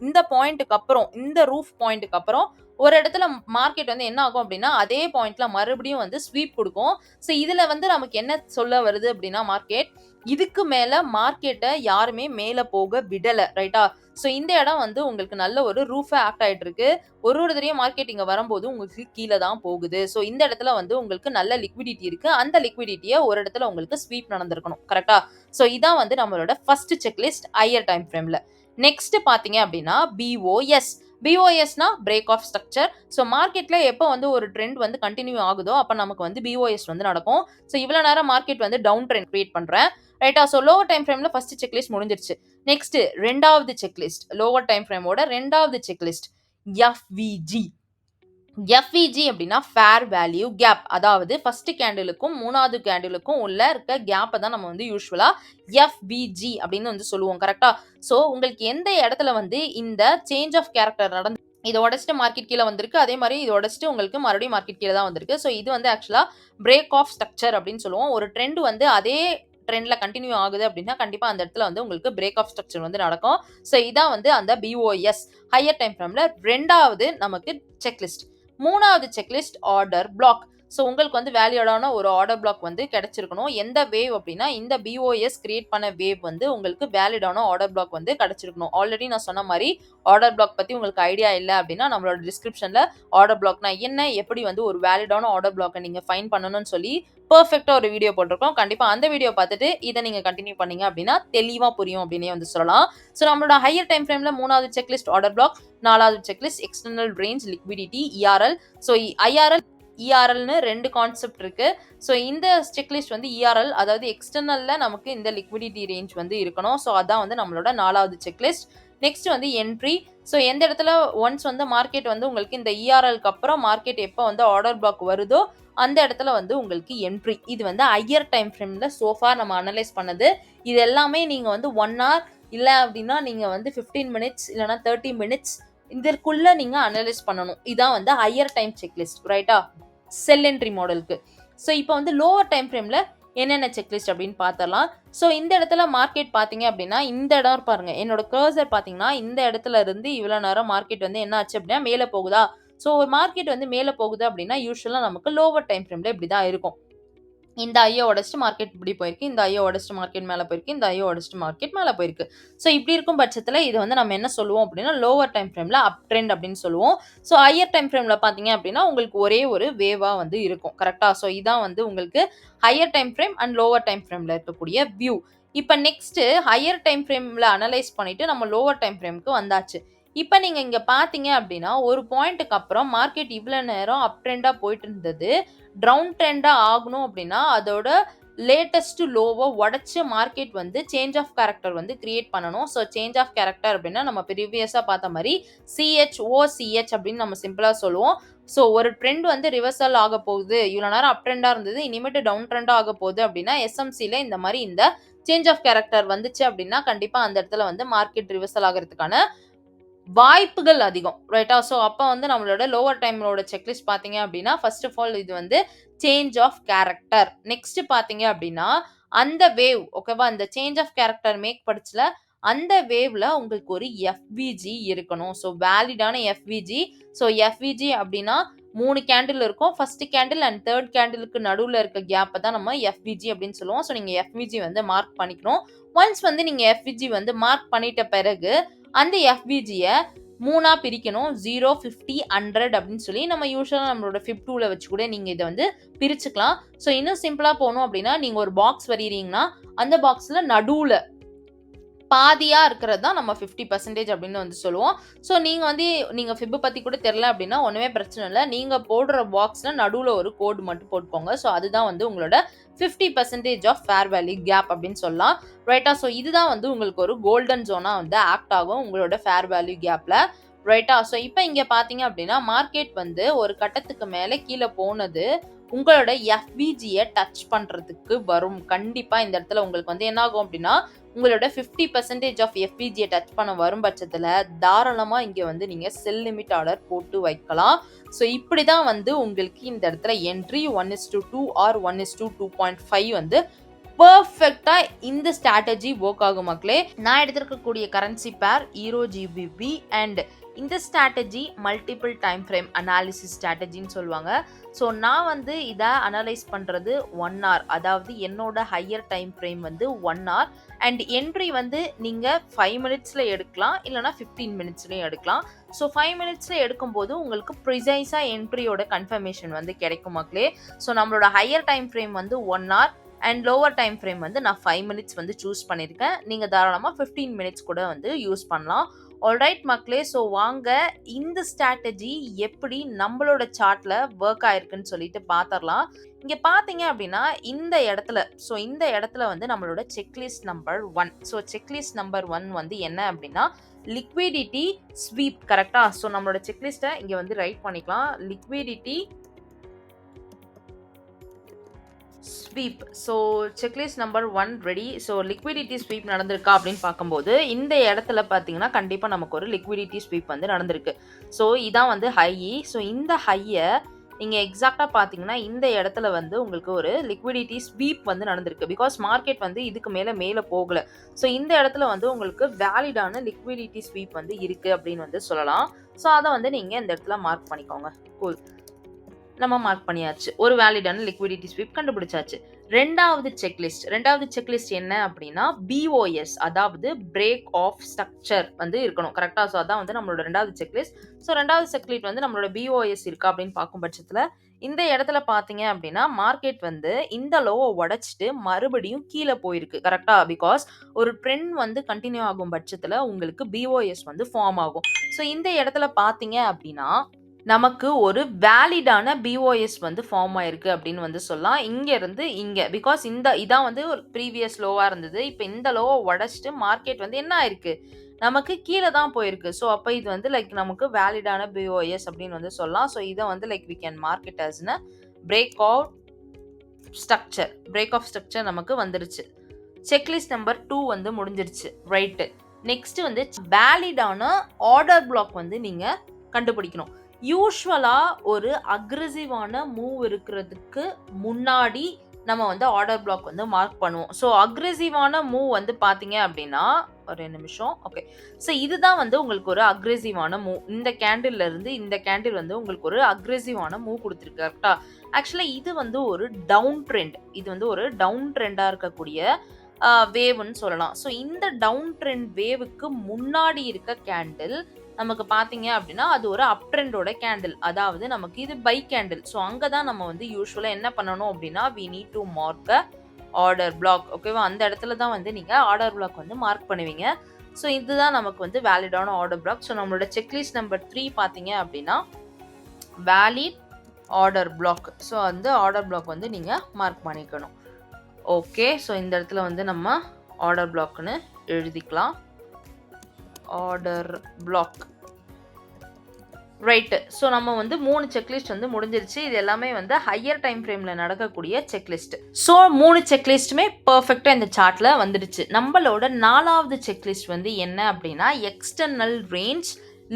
இந்த பாயிண்ட்டுக்கு அப்புறம், இந்த ரூஃப் பாயிண்ட்டுக்கு அப்புறம் ஒரு இடத்துல மார்க்கெட் வந்து என்ன ஆகும் அப்படின்னா அதே பாயிண்ட்ல மறுபடியும் வந்து ஸ்வீப் கொடுக்கும். ஸோ இதுல வந்து நமக்கு என்ன சொல்ல வருது அப்படின்னா மார்க்கெட் இதுக்கு மேல மார்க்கெட்டை யாருமே மேல போக விடல, ரைட்டா? ஸோ இந்த இடம் வந்து உங்களுக்கு நல்ல ஒரு ரூஃபா ஆக்ட் ஆயிட்டு இருக்கு. ஒரு தடவையும் மார்க்கெட் இங்க வரும்போது உங்களுக்கு கீழே தான் போகுது. ஸோ இந்த இடத்துல வந்து உங்களுக்கு நல்ல லிக்விடிட்டி இருக்கு. அந்த லிக்விடிட்டியை ஒரு இடத்துல உங்களுக்கு ஸ்வீப் நடந்திருக்கணும், கரெக்டா? ஸோ இதான் வந்து நம்மளோட ஃபர்ஸ்ட் செக்லிஸ்ட் ஹையர் டைம் ஃப்ரேம்ல. நெக்ஸ்ட் பாத்தீங்க அப்படின்னா பிஓஎஸ்னா பிரேக் ஆஃப் ஸ்ட்ரக்சர். ஸோ மார்க்கெட்ல எப்போ வந்து ஒரு ட்ரெண்ட் வந்து கண்டினியூ ஆகுதோ அப்போ நமக்கு வந்து பிஓஎஸ் வந்து நடக்கும். ஸோ இவ்வளோ நேரம் மார்க்கெட் வந்து டவுன் ட்ரெண்ட் கிரியேட் பண்றேன், ரைட்டா? ஸோ லோவர் டைம் ஃப்ரேம்ல ஃபர்ஸ்ட் செக்லிஸ்ட் முடிஞ்சிருச்சு. நெக்ஸ்ட் ரெண்டாவது செக்லிஸ்ட், லோவர் டைம் ஃப்ரேமோட ரெண்டாவது செக்லிஸ்ட் எஃப்விஜி அப்படின்னா ஃபேர் வேல்யூ கேப். அதாவது ஃபர்ஸ்ட் கேண்டிலுக்கும் மூணாவது கேண்டிலுக்கும் உள்ள இருக்க கேப்பை தான் நம்ம வந்து யூஸ்வலா எஃப்விஜி அப்படின்னு வந்து சொல்லுவோம், கரெக்டா? ஸோ உங்களுக்கு எந்த இடத்துல வந்து இந்த சேஞ்ச் ஆஃப் கேரக்டர் நடந்து இதை உடச்சிட்டு மார்க்கெட் கீழே வந்திருக்கு, அதே மாதிரி இதை உடச்சிட்டு உங்களுக்கு மறுபடியும் மார்க்கெட் கீழே தான் வந்திருக்கு. ஸோ இது வந்து ஆக்சுவலா பிரேக் ஆஃப் ஸ்ட்ரக்சர் அப்படின்னு சொல்லுவோம். ஒரு ட்ரெண்ட் வந்து அதே ட்ரெண்ட்ல கண்டினியூ ஆகுது அப்படின்னா கண்டிப்பா அந்த இடத்துல வந்து உங்களுக்கு பிரேக் ஆஃப் ஸ்ட்ரக்சர் வந்து நடக்கும். ஸோ இதான் வந்து அந்த பிஓஎஸ் ஹையர் டைம் ஃப்ரேம்ல ரெண்டாவது நமக்கு செக்லிஸ்ட். மூணாவது செக்லிஸ்ட் ஆர்டர் பிளாக். ஸோ உங்களுக்கு வந்து வேல்யூடான ஒரு ஆர்டர் பிளாக் வந்து கிடைச்சிருக்கணும். எந்த வேவ் அப்படின்னா இந்த பிஓஎஸ் கிரியேட் பண்ண வேவ் வந்து உங்களுக்கு வேலிடான ஆர்டர் பிளாக் வந்து கிடைச்சிருக்கணும். ஆல்ரெடி நான் சொன்ன மாதிரி ஆர்டர் பிளாக் பத்தி உங்களுக்கு ஐடியா இல்லை அப்படின்னா நம்மளோட டிஸ்கிரிப்ஷன்ல ஆர்டர் பிளாக்னா என்ன, எப்படி வந்து ஒரு வேலிடான ஆர்டர் பிளாக்கை நீங்க ஃபைன் பண்ணணும்னு சொல்லி பர்ஃபெக்டா ஒரு வீடியோ போட்டிருக்கோம். கண்டிப்பா அந்த வீடியோ பார்த்துட்டு இதை நீங்க கண்டினியூ பண்ணீங்க அப்படின்னா தெளிவா புரியும் அப்படின்னே வந்து சொல்லலாம். ஸோ நம்மளோட ஹையர் டைம் ஃப்ரேம்ல மூணாவது செக்லிஸ்ட் ஆர்டர் பிளாக், நாலாவது checklist external range liquidity ERL. So IRL இஆர்எல்னு ரெண்டு கான்செப்ட் இருக்கு. ஸோ இந்த செக்லிஸ்ட் வந்து இஆர்எல், அதாவது எக்ஸ்டர்னல்ல நமக்கு இந்த லிக்விடிட்டி ரேஞ்ச் வந்து இருக்கணும். ஸோ அதான் வந்து நம்மளோட நாலாவது செக்லிஸ்ட். நெக்ஸ்ட் வந்து என்ட்ரி. ஸோ எந்த இடத்துல ஒன்ஸ் வந்து மார்க்கெட் வந்து உங்களுக்கு இந்த இஆர்எல்க்கு அப்புறம் மார்க்கெட் எப்போ வந்து ஆர்டர் பிளாக் வருதோ அந்த இடத்துல வந்து உங்களுக்கு என்ட்ரி. இது வந்து ஹையர் டைம் ஃப்ரேம்ல சோஃபா நம்ம அனலைஸ் பண்ணது. இது எல்லாமே நீங்க வந்து 1 hour இல்லை அப்படின்னா நீங்க வந்து 15 minutes இல்லைன்னா 30 minutes இதற்குள்ள நீங்க அனலைஸ் பண்ணணும். இதான் வந்து ஹையர் டைம் செக்லிஸ்ட், ரைட்டா? செல் என்ட்ரி மாடலுக்கு. ஸோ இப்போ வந்து லோவர் டைம் ஃப்ரேம்ல என்னென்ன செக்லிஸ்ட் அப்படின்னு பார்த்தரலாம். ஸோ இந்த இடத்துல மார்க்கெட் பார்த்தீங்க அப்படின்னா இந்த இடம் பாருங்க, என்னோட கர்சர் பார்த்தீங்கன்னா இந்த இடத்துல இருந்து இவ்வளோ நேரம் மார்க்கெட் வந்து என்ன ஆச்சு அப்படின்னா மேலே போகுதா? ஸோ மார்க்கெட் வந்து மேலே போகுது அப்படின்னா யூஸ்வலாக நமக்கு லோவர் டைம் ஃப்ரேம்ல இப்படி தான் இருக்கும். இந்த ஐயோ உடச்சிட்டு மார்க்கெட் இப்படி போயிருக்கு, இந்த ஐயோ உடச்சிட்டு மார்க்கெட் மேலே போயிருக்கு, இந்த ஐயோ உடச்சிட்டு மார்க்கெட் மேலே போயிருக்கு. ஸோ இப்படி இருக்கும் பட்சத்தில் இது வந்து நம்ம என்ன சொல்லுவோம் அப்படின்னா லோவர் டைம் ஃப்ரேம்ல அப் ட்ரெண்ட் அப்படின்னு சொல்லுவோம். ஸோ ஹையர் டைம் ஃப்ரேம்ல பார்த்தீங்க அப்படின்னா உங்களுக்கு ஒரே ஒரு வேவா வந்து இருக்கும், கரெக்டா? ஸோ இதான் வந்து உங்களுக்கு higher time frame and lower time ஃப்ரேம்ல இருக்கக்கூடிய வியூ. இப்போ நெக்ஸ்ட் ஹையர் டைம் ஃப்ரேம்ல அனலைஸ் பண்ணிட்டு நம்ம லோவர் டைம் ஃப்ரேம்க்கு வந்தாச்சு. இப்போ நீங்க இங்க பாத்தீங்க அப்படின்னா ஒரு பாயிண்ட்டுக்கு அப்புறம் மார்க்கெட் இவ்வளவு நேரம் அப் ட்ரெண்டா போயிட்டு இருந்தது, டவுன் ட்ரெண்டா ஆகணும் அப்படின்னா அதோட லேட்டஸ்ட் லோவை உடச்சு மார்க்கெட் வந்து சேஞ்ச் ஆஃப் கேரக்டர் வந்து கிரியேட் பண்ணணும். ஸோ சேஞ்ச் ஆஃப் கேரக்டர் அப்படின்னா நம்ம ப்ரீவியஸாக பார்த்த மாதிரி சிஹெச் அப்படின்னு நம்ம சிம்பிளாக சொல்லுவோம். ஸோ ஒரு ட்ரெண்ட் வந்து ரிவர்சல் ஆக போகுது, இவ்வளோ நேரம் அப் ட்ரெண்டாக இருந்தது, இனிமேட்டு டவுன் ட்ரெண்டாக ஆக போகுது அப்படின்னா எஸ்எம்சியில் இந்த மாதிரி இந்த சேஞ்ச் ஆஃப் கேரக்டர் வந்துச்சு அப்படின்னா கண்டிப்பாக அந்த இடத்துல வந்து மார்க்கெட் ரிவர்சல் ஆகிறதுக்கான வாய்ப்புகள் அதிகம், ரைட்டா? ஸோ அப்போ வந்து நம்மளோட லோவர் டைமோட செக்லிஸ்ட் பார்த்தீங்க அப்படின்னா ஃபர்ஸ்ட் ஆஃப் ஆல் இது வந்து சேஞ்ச் ஆஃப் கேரக்டர். நெக்ஸ்ட் பார்த்தீங்க அப்படின்னா அந்த வேவ், ஓகேவா? அந்த சேஞ்ச் ஆஃப் கேரக்டர் மேக் படிச்சல அந்த வேவ்ல உங்களுக்கு ஒரு எஃப்விஜி இருக்கணும். ஸோ வேலிடான எஃப்விஜி. ஸோ எஃப்விஜி அப்படின்னா 3 கேண்டில் இருக்கும். ஃபர்ஸ்ட் கேண்டில் அண்ட் 3rd கேண்டிலுக்கு நடுவுல இருக்க கேப்ப தான் நம்ம எஃப்விஜி அப்படின்னு சொல்லுவோம். ஸோ நீங்க எஃப்விஜி வந்து மார்க் பண்ணிக்கணும். ஒன்ஸ் வந்து நீங்க எஃப்விஜி வந்து மார்க் பண்ணிட்ட பிறகு அந்த எஃப்விஜிய 3ஆ பிரிக்கணும். 0, 50, 100 அப்படின்னு சொல்லி நம்ம யூசுவலா நம்மளோட ஃபிப் டூல வச்சு கூட நீங்க இத வந்து பிரிச்சுக்கலாம். ஸோ இன்னும் சிம்பிளா போணும் அப்படின்னா, நீங்க ஒரு பாக்ஸ் வரையறீங்கன்னா, அந்த பாக்ஸ்ல நடுவுல பாதியா இருக்கிறது தான் நம்ம 50% அப்படின்னு வந்து சொல்லுவோம். ஸோ நீங்க ஃபிப் பத்தி கூட தெரியல அப்படின்னா ஒண்ணுமே பிரச்சனை இல்ல. நீங்க போடுற பாக்ஸ்ல நடுவுல ஒரு கோடு மட்டும் போட்டுக்கோங்க. ஸோ அதுதான் வந்து உங்களோட 50% ஆஃப் ஃபேர் வேல்யூ கேப் அப்படின்னு சொல்லலாம். ரைட்டா? ஸோ இதுதான் வந்து உங்களுக்கு ஒரு கோல்டன் ஜோனா வந்து ஆக்ட் ஆகும் உங்களோட ஃபேர் வேல்யூ கேப்ல. ரைட்டா? ஸோ இப்ப இங்க பார்த்தீங்க அப்படின்னா, மார்க்கெட் வந்து ஒரு கட்டத்துக்கு மேல கீழ போனது உங்களோட எஃப்விஜிய டச் பண்றதுக்கு வரும். கண்டிப்பா இந்த இடத்துல உங்களுக்கு வந்து என்ன ஆகும் அப்படின்னா, உங்களோட 50% ஆஃப் எஃப்விஜிய டச் பண்ண வரும் பட்சத்துல, தாராளமா இங்க வந்து நீங்க செல் லிமிட் ஆர்டர் போட்டு வைக்கலாம். ஸோ இப்படி தான் வந்து உங்களுக்கு இந்த இடத்துல என்ட்ரி 1:2 ஆர் 1:2.5 வந்து பெர்ஃபெக்ட்டா இந்த ஸ்ட்ராட்டஜி வொர்க் ஆகும் மக்களே. நான் எடுத்திருக்கக்கூடிய currency pair euro GBP and இந்த strategy multiple time frame analysis ஸ்ட்ராட்டஜின்னு சொல்லுவாங்க. ஸோ நான் வந்து இதை அனலைஸ் பண்ணுறது 1 hour, அதாவது என்னோட ஹையர் டைம் ஃப்ரேம் வந்து 1 hour அண்ட் என்ட்ரி வந்து நீங்கள் 5 minutesல எடுக்கலாம், இல்லைனா 15 minutesலையும் எடுக்கலாம். ஸோ 5 minutesல எடுக்கும்போது உங்களுக்கு ப்ரிசைஸாக என்ட்ரியோட கன்ஃபர்மேஷன் வந்து கிடைக்கும் மக்களே. ஸோ நம்மளோட ஹையர் டைம் ஃப்ரேம் வந்து 1 hour and lower time frame வந்து நான் 5 minutes வந்து சூஸ் பண்ணியிருக்கேன். நீங்கள் தாராளமாக 15 minutes கூட வந்து யூஸ் பண்ணலாம். ஆல்ரைட் மக்களே, ஸோ வாங்க இந்த ஸ்ட்ராட்டஜி எப்படி நம்மளோட சார்ட்ல ஒர்க் ஆயிருக்குன்னு சொல்லிட்டு பார்த்துடலாம். இங்க பார்த்தீங்க அப்படின்னா இந்த இடத்துல வந்து நம்மளோட checklist number 1. So checklist number 1 வந்து என்ன அப்படின்னா லிக்விடிட்டி ஸ்வீப். கரெக்டா? ஸோ நம்மளோட செக்லிஸ்ட்டை இங்க வந்து ரைட் பண்ணிக்கலாம். Liquidity sweep. So checklist number 1 ready. So liquidity sweep நடந்திருக்கா அப்படின்னு பார்க்கும்போது இந்த இடத்துல பார்த்தீங்கன்னா கண்டிப்பாக நமக்கு ஒரு லிக்விடிட்டி ஸ்வீப் வந்து நடந்திருக்கு. ஸோ இதான் வந்து ஹை. ஸோ இந்த ஹையை நீங்கள் எக்ஸாக்டாக பார்த்தீங்கன்னா இந்த இடத்துல வந்து உங்களுக்கு ஒரு லிக்விடிட்டி ஸ்வீப் வந்து நடந்திருக்கு. பிகாஸ் மார்க்கெட் வந்து இதுக்கு மேலே போகலை. ஸோ இந்த இடத்துல வந்து உங்களுக்கு வேலிடான லிக்விடிட்டி ஸ்வீப் வந்து இருக்குது அப்படின்னு வந்து சொல்லலாம். ஸோ அதை வந்து நீங்கள் இந்த இடத்துல மார்க் பண்ணிக்கோங்க. கூல், நம்ம மார்க் பண்ணியாச்சு. ஒரு வேலிடான லிக்விடிட்டி ஸ்வீப் கண்டுபிடிச்சாச்சு. ரெண்டாவது செக்லிஸ்ட் என்ன அப்படின்னா பிஓஎஸ், அதாவது பிரேக் ஆஃப் ஸ்ட்ரக்சர் வந்து இருக்கணும். கரெக்டா? ஸோ அதான் வந்து நம்மளோட ரெண்டாவது செக்லிஸ்ட். ஸோ ரெண்டாவது செக்லிஸ்ட் வந்து நம்மளோட பிஓஎஸ் இருக்கா அப்படின்னு பார்க்கும் பட்சத்தில் இந்த இடத்துல பார்த்தீங்க அப்படின்னா மார்க்கெட் வந்து இந்த லோவை உடைச்சிட்டு மறுபடியும் கீழே போயிருக்கு. கரெக்டா? பிகாஸ் ஒரு ட்ரெண்ட் வந்து கண்டினியூ ஆகும் பட்சத்தில் உங்களுக்கு பிஓஎஸ் வந்து ஃபார்ம் ஆகும். ஸோ இந்த இடத்துல பார்த்தீங்க அப்படின்னா நமக்கு ஒரு வேலிடான பிஓஎஸ் வந்து ஃபார்ம் ஆயிருக்கு அப்படின்னு வந்து சொல்லலாம். இருந்து இங்க பிகாஸ் இதான் வந்து ஒரு ப்ரீவியஸ் லோவா இருந்தது. இப்போ இந்த லோவை உடைச்சிட்டு மார்க்கெட் வந்து என்ன ஆயிருக்கு, நமக்கு கீழே தான் போயிருக்கு. ஸோ அப்போ இது வந்து லைக் நமக்கு வேலிடான பிஓஎஸ் அப்படின்னு வந்து சொல்லலாம். ஸோ இதை வந்து லைக் வி கேன் மார்க்கெட் ஆஸ்ன பிரேக் ஆஃப் ஸ்ட்ரக்சர் நமக்கு வந்துருச்சு. செக்லிஸ்ட் நம்பர் 2 வந்து முடிஞ்சிருச்சு. ரைட்டு. நெக்ஸ்ட் வந்து வேலிடான ஆர்டர் பிளாக் வந்து நீங்க கண்டுபிடிக்கணும். யூஸ்வலா ஒரு அக்ரெசிவான மூவ் இருக்கிறதுக்கு முன்னாடி நம்ம வந்து ஆர்டர் பிளாக் வந்து மார்க் பண்ணுவோம். ஸோ அக்ரெசிவான மூவ் வந்து பார்த்தீங்க அப்படின்னா ஒரு நிமிஷம். ஓகே. ஸோ இதுதான் வந்து உங்களுக்கு ஒரு அக்ரெசிவான மூவ். இந்த கேண்டில் இருந்து இந்த கேண்டில் வந்து உங்களுக்கு ஒரு அக்ரெசிவான மூவ் கொடுத்துருக்கு. கரெக்டா? ஆக்சுவலாக இது வந்து ஒரு டவுன் ட்ரெண்ட். இது வந்து ஒரு டவுன் ட்ரெண்டாக இருக்கக்கூடிய வேவ்னு சொல்லலாம். ஸோ இந்த டவுன் ட்ரெண்ட் வேவுக்கு முன்னாடி இருக்க கேண்டில் நமக்கு பார்த்தீங்க அப்படின்னா அது ஒரு அப் ட்ரெண்டோட கேண்டில், அதாவது நமக்கு இது பை கேண்டில். ஸோ அங்கே தான் நம்ம வந்து யூஸ்வலாக என்ன பண்ணணும் அப்படின்னா we need to mark order block. ஓகேவா? அந்த இடத்துல தான் வந்து நீங்கள் ஆர்டர் பிளாக் வந்து மார்க் பண்ணுவீங்க. ஸோ இதுதான் நமக்கு வந்து வேலிடான ஆர்டர் பிளாக். ஸோ நம்மளோட செக்லிஸ்ட் நம்பர் 3 பார்த்தீங்க அப்படின்னா வேலிட் ஆர்டர் பிளாக். ஸோ அந்த ஆர்டர் பிளாக் வந்து நீங்கள் மார்க் பண்ணிக்கணும். ஓகே. ஸோ இந்த இடத்துல வந்து நம்ம ஆர்டர் பிளாக்னு எழுதிக்கலாம். Order black. ரைட்டு. ஸோ நம்ம வந்து 3 செக்லிஸ்ட் வந்து முடிஞ்சிருச்சு. இது எல்லாமே வந்து ஹையர் டைம் ஃப்ரேமில் நடக்கக்கூடிய செக்லிஸ்ட். ஸோ 3 செக்லிஸ்ட்டுமே பர்ஃபெக்டாக இந்த சார்ட்டில் வந்துடுச்சு. நம்மளோட 4வது செக்லிஸ்ட் வந்து என்ன அப்படின்னா எக்ஸ்டர்னல் ரேஞ்ச்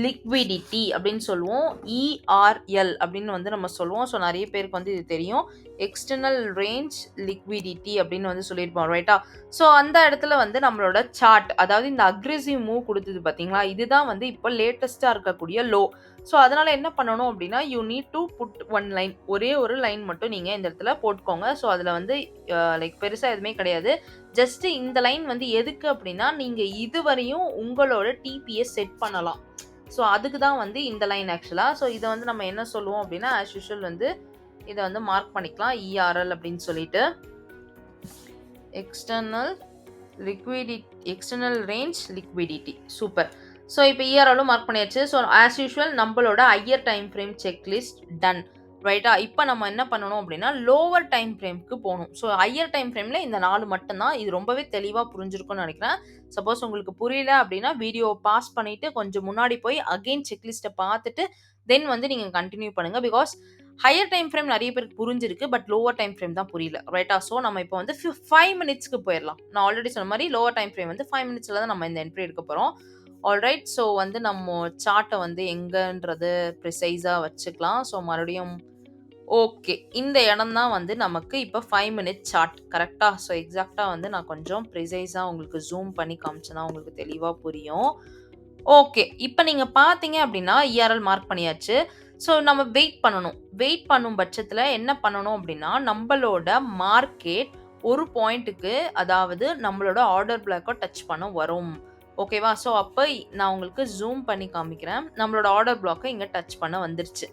லிக்விடிட்டி அப்படின்னு சொல்லுவோம். ERL அப்படின்னு வந்து நம்ம சொல்லுவோம். ஸோ நிறைய பேருக்கு வந்து இது தெரியும். எக்ஸ்டர்னல் ரேஞ்ச் லிக்விடிட்டி அப்படின்னு வந்து சொல்லியிருப்போம். ரைட்டா? ஸோ அந்த இடத்துல வந்து நம்மளோட சார்ட், அதாவது இந்த அக்ரெசிவ் மூவ் கொடுத்தது பார்த்தீங்களா, இதுதான் வந்து இப்போ லேட்டஸ்ட்டாக இருக்கக்கூடிய லோ. ஸோ அதனால என்ன பண்ணணும் அப்படின்னா, you need to put one line. ஒரே ஒரு லைன் மட்டும் நீங்க இந்த இடத்துல போட்டுக்கோங்க. ஸோ அதுல வந்து லைக் பெருசா எதுவுமே கிடையாது. ஜஸ்ட் இந்த லைன் வந்து எதுக்கு அப்படின்னா, நீங்க இதுவரையும் உங்களோட டிபிஎஸ் செட் பண்ணலாம். ஸோ அதுக்கு தான் வந்து இந்த லைன் ஆக்சுவலா. ஸோ இதை வந்து நம்ம என்ன சொல்லுவோம் அப்படின்னா, ஆஸ் யூஷுவல் வந்து இதை வந்து மார்க் பண்ணிக்கலாம். இஆர்எல் அப்படின்னு சொல்லிட்டு external range liquidity. Super. So இப்போ இஆர்எலும் மார்க் பண்ணியாச்சு. ஸோ ஆஸ் யூஷுவல் நம்மளோட higher time frame checklist done. ரைட்டா? இப்போ நம்ம என்ன பண்ணணும் அப்படின்னா, லோவர் டைம் ஃப்ரேம்க்கு போகணும். ஸோ ஹையர் டைம் ஃப்ரேமில் இந்த 4 மட்டும்தான். இது ரொம்பவே தெளிவாக புரிஞ்சிருக்கும்னு நினைக்கிறேன். சப்போஸ் உங்களுக்கு புரியல அப்படின்னா வீடியோவை பாஸ் பண்ணிவிட்டு கொஞ்சம் முன்னாடி போய் அகெயின் செக்லிஸ்ட்டை பார்த்துட்டு தென் வந்து நீங்கள் கண்டினியூ பண்ணுங்கள். பிகாஸ் ஹையர் டைம் ஃப்ரேம் நிறைய பேருக்கு புரிஞ்சிருக்கு. பட் லோவர் டைம் ஃப்ரேம் தான் புரியல. ரைட்டா? ஸோ நம்ம இப்போ வந்து 5 மினிட்ஸ்க்கு போயிடலாம். நான் ஆல்ரெடி சொன்ன மாதிரி லோவர் டைம் ஃப்ரேம் வந்து 5 மினிட்ஸில் தான் நம்ம இந்த என்ட்ரி எடுக்க போகிறோம். ஆல்ரைட். ஸோ வந்து நம்ம சார்ட்டை வந்து எங்கன்றது ப்ரிசைஸாக வச்சுக்கலாம். ஸோ மறுபடியும் ஓகே. இந்த இடம் தான் வந்து நமக்கு இப்போ 5 மினிட் சார்ட். கரெக்டா? ஸோ எக்ஸாக்டாக வந்து நான் கொஞ்சம் ப்ரிசைஸாக உங்களுக்கு ஜூம் பண்ணி காமிச்சேன்னா உங்களுக்கு தெளிவாக புரியும். ஓகே. இப்போ நீங்கள் பார்த்தீங்க அப்படின்னா இஆர்எல் மார்க் பண்ணியாச்சு. ஸோ நம்ம வெயிட் பண்ணணும். வெயிட் பண்ணும் பட்சத்தில் என்ன பண்ணணும் அப்படின்னா, நம்மளோட மார்க்கெட் ஒரு பாயிண்ட்டுக்கு, அதாவது நம்மளோட ஆர்டர் பிளாக்கை டச் பண்ண வரும். ஓகேவா? ஸோ அப்போ நான் உங்களுக்கு ஜூம் பண்ணி காமிக்கிறேன். நம்மளோட ஆர்டர் பிளாக்கை இங்கே டச் பண்ண வந்துருச்சு.